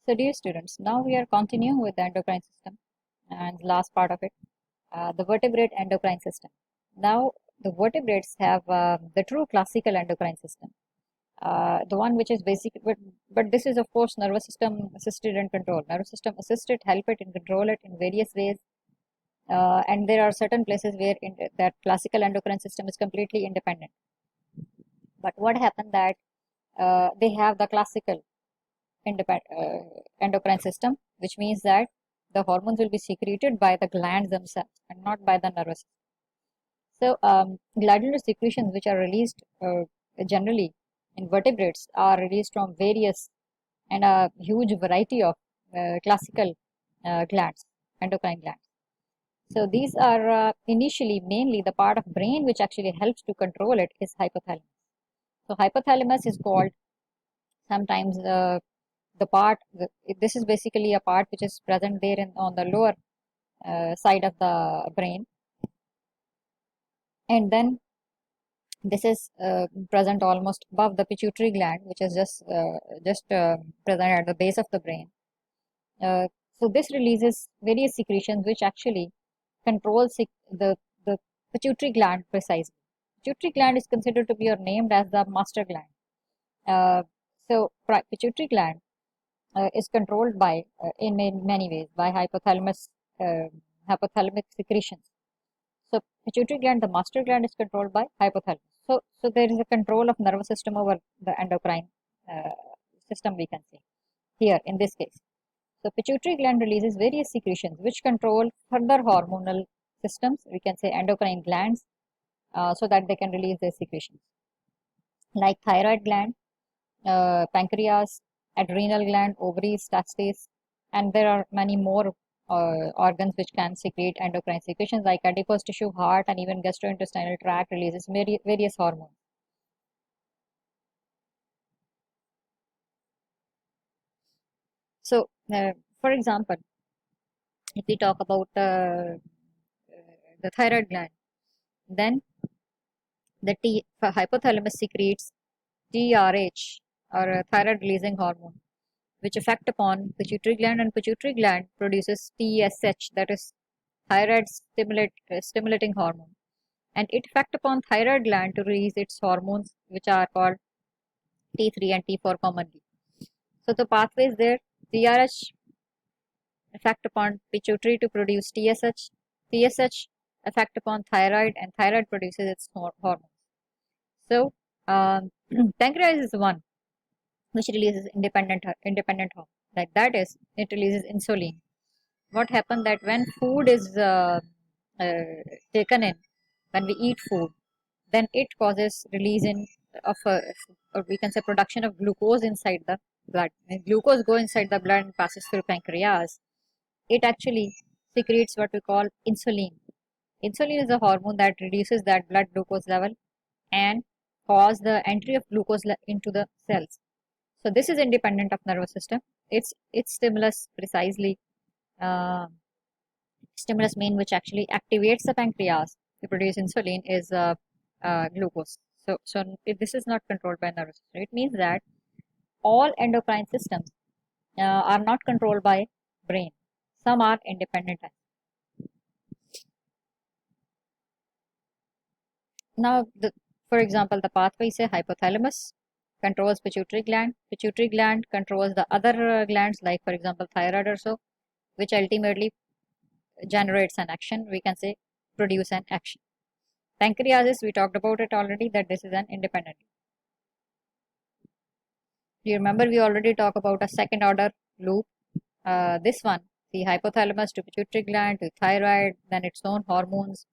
So dear students, now we are continuing with the endocrine system and the last part of it, the vertebrate endocrine system. Now the vertebrates have the true classical endocrine system, the one which is basic, but this is of course nervous system assisted and controlled. Nervous system assisted help it and control it in various ways, and there are certain places where that classical endocrine system is completely independent. But what happened that they have the classical endocrine system, which means that the hormones will be secreted by the glands themselves and not by the nervous system. So, glandular secretions, which are released generally in vertebrates, are released from various and a huge variety of classical glands, endocrine glands. So, these are initially mainly the part of brain which actually helps to control it is hypothalamus. So, hypothalamus is called sometimes the part, this is basically a part which is present there on the lower side of the brain, and then this is present almost above the pituitary gland, which is just present at the base of the brain. So this releases various secretions which actually controls the pituitary gland precisely. Pituitary gland is considered to be or named as the master gland. So pituitary gland is controlled by in many ways by hypothalamic secretions. So pituitary gland, the master gland, is controlled by hypothalamus. So there is a control of nervous system over the endocrine system, we can say here in this case. So pituitary gland releases various secretions which control further hormonal systems, we can say endocrine glands, so that they can release their secretions, like thyroid gland, pancreas, adrenal gland, ovaries, testes, and there are many more organs which can secrete endocrine secretions like adipose tissue, heart, and even gastrointestinal tract releases various hormones. So, for example, if we talk about the thyroid gland, then the hypothalamus secretes TRH, or a thyroid releasing hormone, which affect upon pituitary gland, and pituitary gland produces TSH, that is thyroid stimulating hormone, and it affect upon thyroid gland to release its hormones which are called T3 and T4 commonly. So the pathways there, TRH affect upon pituitary to produce TSH, TSH affect upon thyroid, and thyroid produces its hormones. So pancreas is the one which releases independent hormone, like that is it releases insulin. What happens that when food is taken in, when we eat food, then it causes release of or we can say production of glucose inside the blood. When glucose go inside the blood and passes through pancreas, it actually secretes what we call insulin. Insulin is a hormone that reduces that blood glucose level and cause the entry of glucose into the cells. So this is independent of nervous system. Its stimulus precisely stimulus mean which actually activates the pancreas to produce insulin is glucose. So this is not controlled by nervous system. It means that all endocrine systems are not controlled by brain. Some are independent. Now, for example, the pathway say hypothalamus controls pituitary gland. Pituitary gland controls the other glands, like for example thyroid or so, which ultimately generates an action. We can say produce an action. Pancreas, we talked about it already, that this is an independent. You remember we already talked about a second order loop. This one, the hypothalamus to pituitary gland to thyroid, then its own hormones.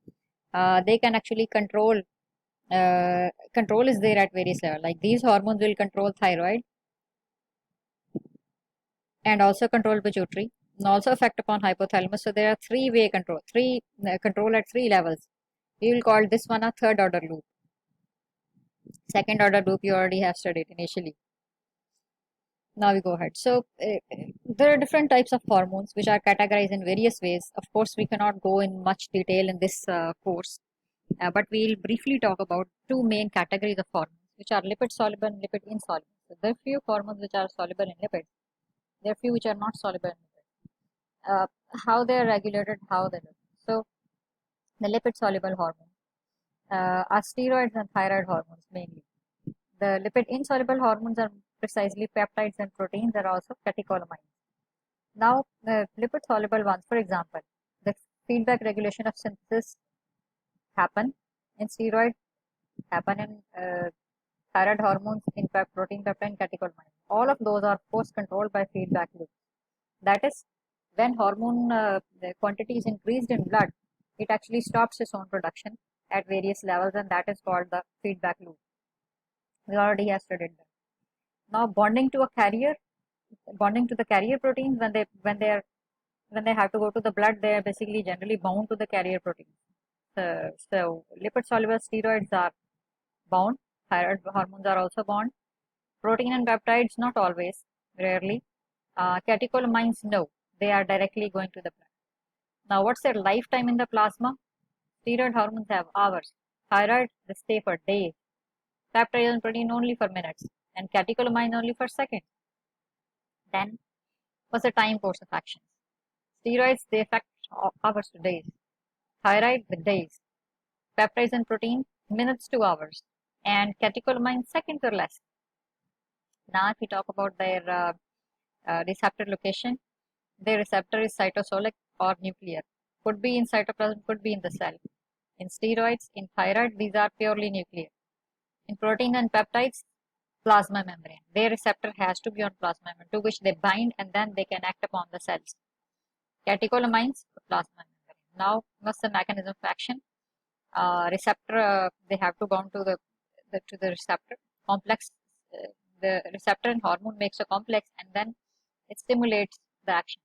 They can actually control. Control is there at various levels. Like these hormones will control thyroid and also control pituitary and also affect upon hypothalamus. So there are three-way control, control at three levels. We will call this one a third order loop. Second order loop you already have studied initially. Now we go ahead. So there are different types of hormones which are categorized in various ways. Of course, we cannot go in much detail in this course, but we'll briefly talk about two main categories of hormones, which are lipid soluble and lipid insoluble. So there are few hormones which are soluble in lipids, There are few which are not soluble in lipid. How they are regulated, how they do. So the lipid soluble hormones are steroids and thyroid hormones mainly. The lipid insoluble hormones are precisely peptides and proteins. Are also catecholamines. Now, the lipid soluble ones, for example, the feedback regulation of synthesis happen in steroid, happen in thyroid hormones, in fact, protein peptide and catecholamines. All of those are force controlled by feedback loop. That is, when hormone the quantity is increased in blood, it actually stops its own production at various levels, and that is called the feedback loop. We already have studied that. Now, bonding to a carrier, bonding to the carrier proteins when they have to go to the blood, they are basically generally bound to the carrier protein. So lipid soluble steroids are bound. Thyroid hormones are also bound. Protein and peptides not always, rarely. Catecholamines, no, they are directly going to the blood. Now, what's their lifetime in the plasma? Steroid hormones have hours. Thyroid, they stay for days. Peptides and protein only for minutes, and catecholamine only for seconds. Then, what's the time course of action? Steroids, they affect hours to days. Thyroid, the days. Peptides and protein, minutes to hours. And catecholamine, seconds or less. Now, if we talk about their receptor location, their receptor is cytosolic or nuclear. Could be in cytoplasm, could be in the cell. In steroids, in thyroid, these are purely nuclear. In protein and peptides, plasma membrane. Their receptor has to be on plasma membrane, to which they bind and then they can act upon the cells. Catecholamines, plasma membrane. Now, what's the mechanism of action? Receptor, they have to bound to the receptor complex. The receptor and hormone makes a complex, and then it stimulates the action.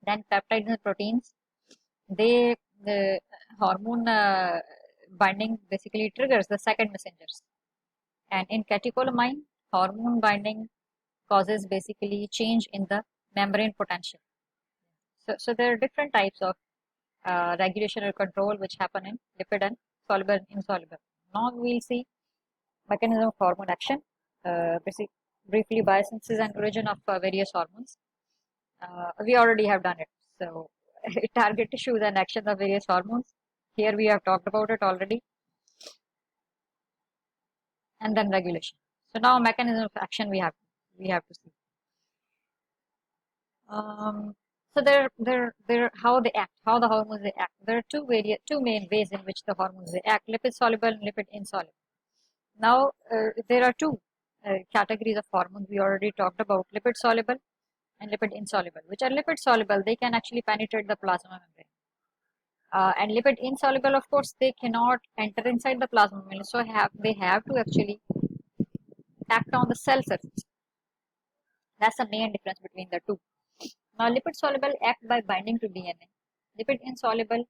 Then peptides and proteins, the hormone binding basically triggers the second messengers. And in catecholamine, hormone binding causes basically change in the membrane potential. So there are different types of regulation or control which happen in lipid and soluble and insoluble. Now we'll see mechanism of hormone action, briefly biosynthesis and origin of various hormones. We already have done it. So target tissues and action of various hormones. Here we have talked about it already. And then regulation. So now mechanism of action we have to see. So there how they act, how the hormones they act. There are two main ways in which the hormones they act: lipid soluble and lipid insoluble. Now there are two categories of hormones we already talked about: lipid soluble and lipid insoluble. Which are lipid soluble, they can actually penetrate the plasma membrane. And lipid insoluble, of course, they cannot enter inside the plasma membrane, so they have to actually act on the cell surface. That's the main difference between the two. Now, lipid soluble act by binding to DNA. Lipid insoluble,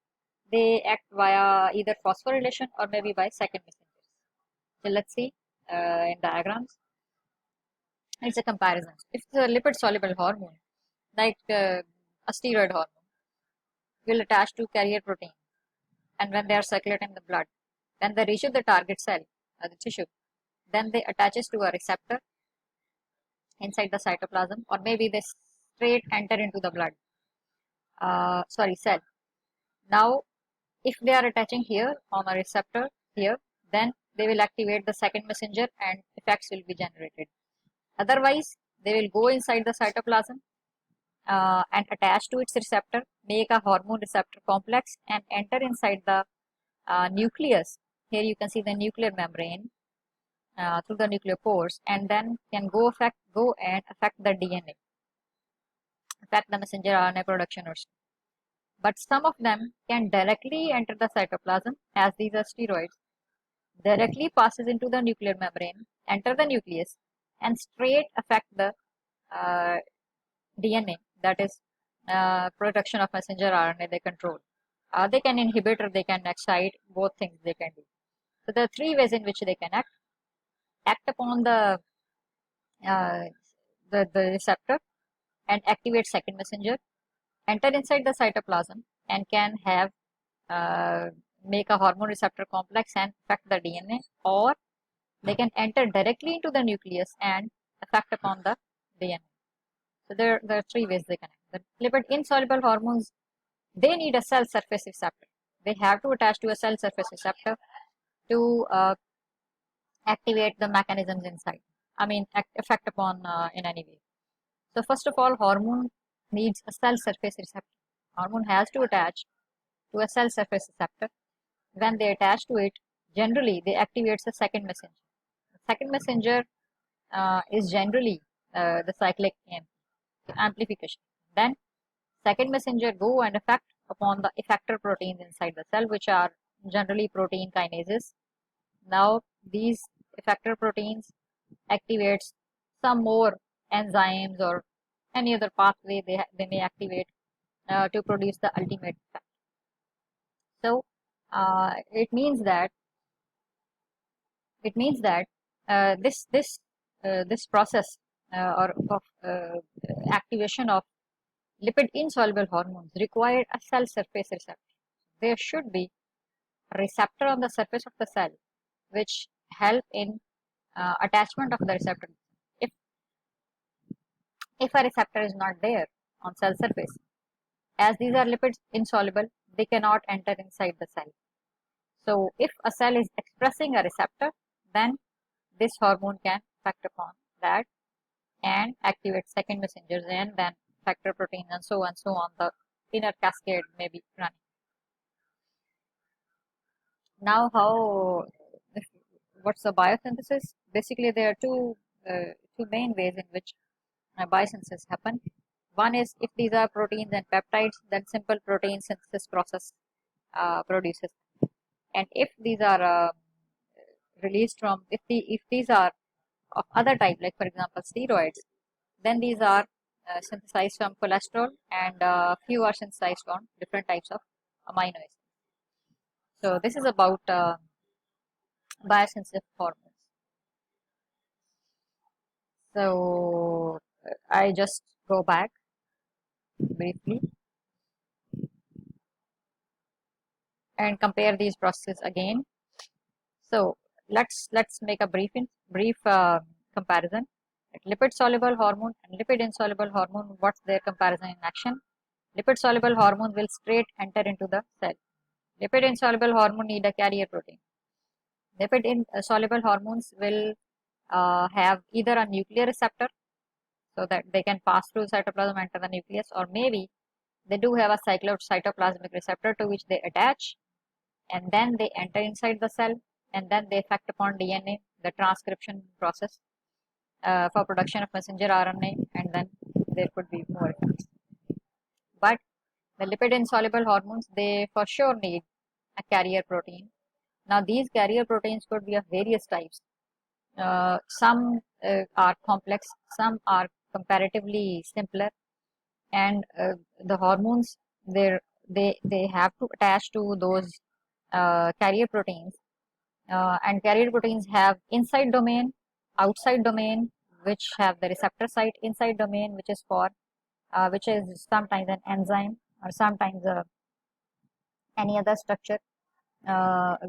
they act via either phosphorylation or maybe by second messengers. So let's see in diagrams. It's a comparison. If the lipid soluble hormone, like a steroid hormone, will attach to carrier protein, and when they are circulating in the blood, then they reach the target cell or the tissue, then they attaches to a receptor inside the cytoplasm, or maybe they straight enter into the blood. Cell. Now, if they are attaching here on a receptor here, then they will activate the second messenger and effects will be generated. Otherwise, they will go inside the cytoplasm and attach to its receptor, make a hormone receptor complex and enter inside the nucleus. Here you can see the nuclear membrane through the nuclear pores, and then can go and affect the DNA, affect the messenger RNA production or so. But some of them can directly enter the cytoplasm, as these are steroids, directly passes into the nuclear membrane, enter the nucleus, and straight affect the DNA, that is production of messenger RNA they control. They can inhibit or they can excite, both things they can do. So there are three ways in which they can act upon the receptor and activate second messenger, enter inside the cytoplasm and can have make a hormone receptor complex and affect the DNA, or they can enter directly into the nucleus and affect upon the DNA. So there are three ways they connect. The lipid insoluble hormones, they need a cell surface receptor. They have to attach to a cell surface receptor to activate the mechanisms inside. I mean, affect upon in any way. So first of all, hormone needs a cell surface receptor. Hormone has to attach to a cell surface receptor. When they attach to it, generally they activate the second messenger. The second messenger is generally the cyclic amplification. Then second messenger go and affect upon the effector proteins inside the cell, which are generally protein kinases. Now these effector proteins activates some more enzymes or any other pathway they may activate to produce the ultimate effect. So it means that this process or of activation of lipid insoluble hormones require a cell surface receptor. There should be a receptor on the surface of the cell which help in attachment of the receptor. If a receptor is not there on cell surface, as these are lipids insoluble, they cannot enter inside the cell. So if a cell is expressing a receptor, then this hormone can act upon that and activate second messengers and then factor proteins and so on. The inner cascade may be running. Now, what's the biosynthesis? Basically, there are two main ways in which biosynthesis happen. One is if these are proteins and peptides, then simple protein synthesis process produces. And if these are released from, if these are of other type, like for example steroids, then these are synthesized from cholesterol, and few are synthesized from different types of amino acids. So this is about biosynthesis hormones. So I just go back briefly and compare these processes again. So let's make a brief comparison. Lipid soluble hormone and lipid insoluble hormone, what's their comparison in action? Lipid soluble hormone will straight enter into the cell. Lipid insoluble hormone need a carrier protein. Lipid insoluble hormones will have either a nuclear receptor so that they can pass through cytoplasm, enter the nucleus, or maybe they do have a cytoplasmic receptor to which they attach, and then they enter inside the cell, and then they affect upon DNA, the transcription process for production of messenger RNA, and then there could be more effects. But the lipid insoluble hormones, they for sure need a carrier protein. Now these carrier proteins could be of various types. Some are complex, some are comparatively simpler, and the hormones they have to attach to those carrier proteins, and carrier proteins have inside domain, outside domain, which have the receptor site, inside domain, which is for which is sometimes an enzyme or sometimes any other structure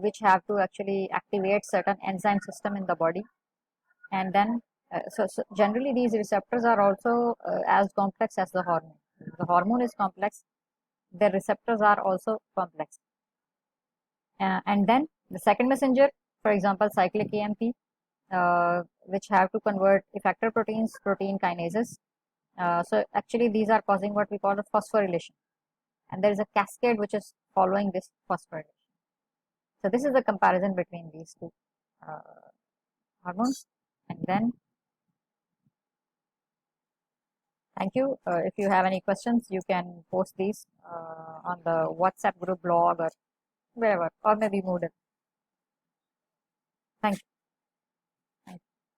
which have to actually activate certain enzyme system in the body. And then so generally these receptors are also as complex as the hormone. The hormone is complex, the receptors are also complex. And then the second messenger, for example cyclic AMP, which have to convert effector proteins, protein kinases. So actually these are causing what we call a phosphorylation, and there is a cascade which is following this phosphorylation. So this is the comparison between these two hormones. And then thank you. If you have any questions, you can post these on the WhatsApp group, blog, or wherever, or maybe Moodle. Thank you.